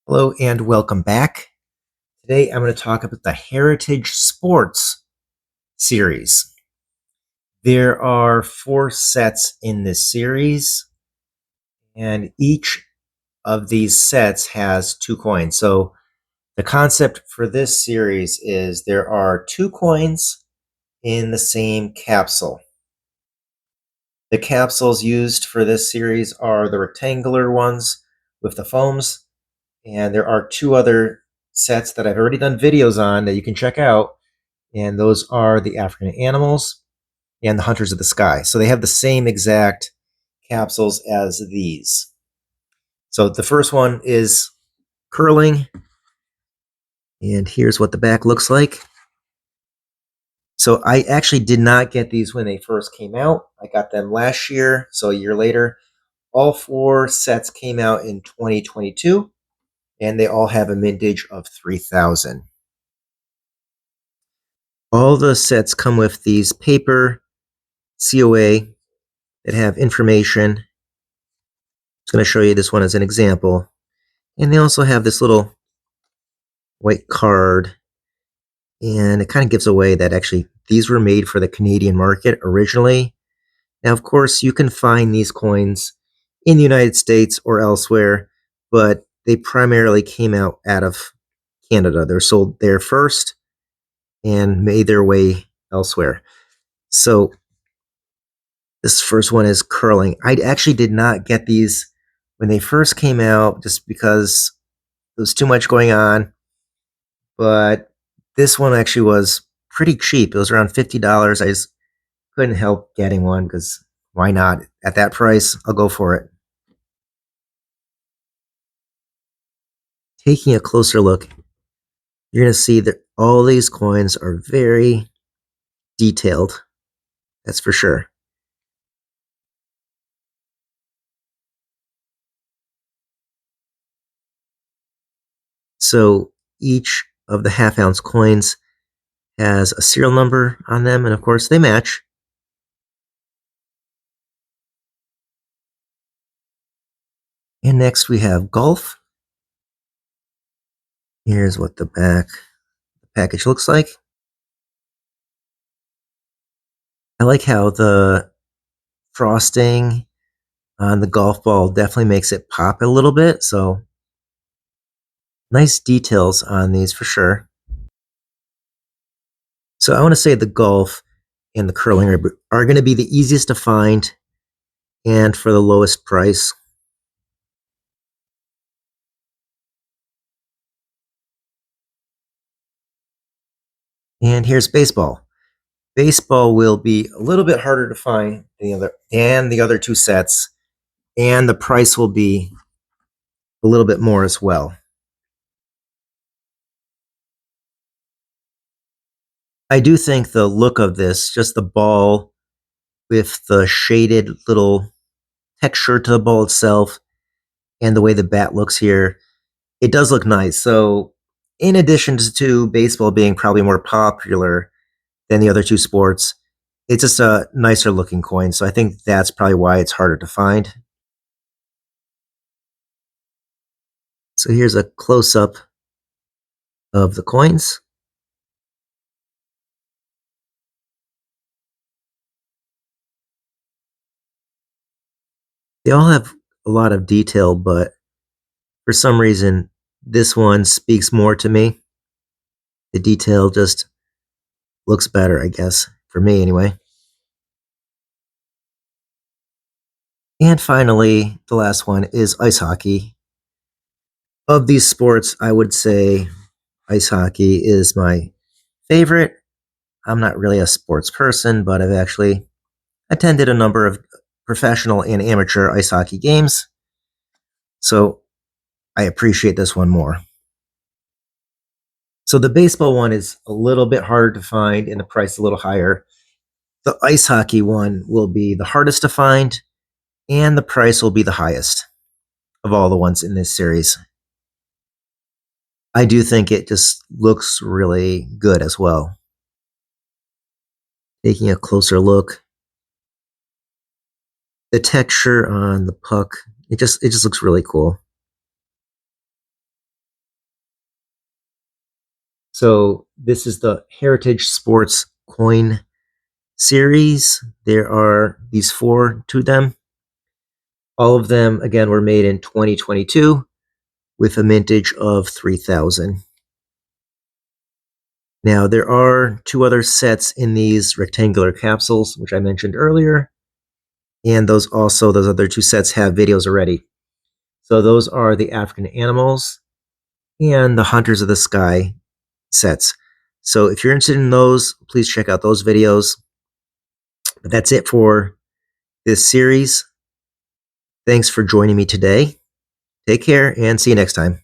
Hello and welcome back. Today I'm going to talk about the Heritage Sports series. There are 4 sets in this series, and each of these sets has 2 coins. So the concept for this series is there are 2 coins in the same capsule. The capsules used for this series are the rectangular ones with the foams, and there are 2 other sets that I've already done videos on that you can check out, and those are the African animals and the hunters of the sky. So they have the same exact capsules as these. So the first one is curling, and here's what the back looks like. So I actually did not get these when they first came out. I got them last year, so a year later. All 4 sets came out in 2022, and they all have a mintage of 3000. All the sets come with these paper COA that have information. I'm just going to show you this one as an example. And they also have this little white card, and it kind of gives away that actually these were made for the Canadian market originally. Now, of course, you can find these coins in the United States or elsewhere, but they primarily came out of Canada. They're sold there first and made their way elsewhere. So this first one is curling. I actually did not get these when they first came out just because there was too much going on. But this one actually was pretty cheap. It was around $50. I just couldn't help getting one because why not? At that price, I'll go for it. Taking a closer look, you're going to see that all these coins are very detailed. That's for sure. So each of the half-ounce coins has a serial number on them, and of course they match. And next we have golf. Here's what the package looks like. I like how the frosting on the golf ball definitely makes it pop a little bit. So nice details on these for sure. So I want to say the golf and the curling are going to be the easiest to find and for the lowest price. And here's baseball. Baseball will be a little bit harder to find than the other 2 sets, and the price will be a little bit more as well. I do think the look of this, just the ball with the shaded little texture to the ball itself and the way the bat looks here, it does look nice. So in addition to baseball being probably more popular than the other 2 sports, it's just a nicer looking coin. So I think that's probably why it's harder to find. So here's a close up of the coins. They all have a lot of detail, but for some reason, this one speaks more to me. The detail just looks better, I guess, for me anyway. And finally, the last one is ice hockey. Of these sports, I would say ice hockey is my favorite. I'm not really a sports person, but I've actually attended a number of professional and amateur ice hockey games. So I appreciate this one more. So the baseball one is a little bit harder to find and the price a little higher. The ice hockey one will be the hardest to find and the price will be the highest of all the ones in this series. I do think it just looks really good as well. Taking a closer look, the texture on the puck, it just looks really cool. So this is the Heritage Sports coin series. There are these 4 to them. All of them, again, were made in 2022 with a mintage of 3000. Now, there are 2 other sets in these rectangular capsules, which I mentioned earlier. And those other 2 sets have videos already. So those are the African animals and the Hunters of the Sky sets. So if you're interested in those, please check out those videos. But that's it for this series. Thanks for joining me today. Take care and see you next time.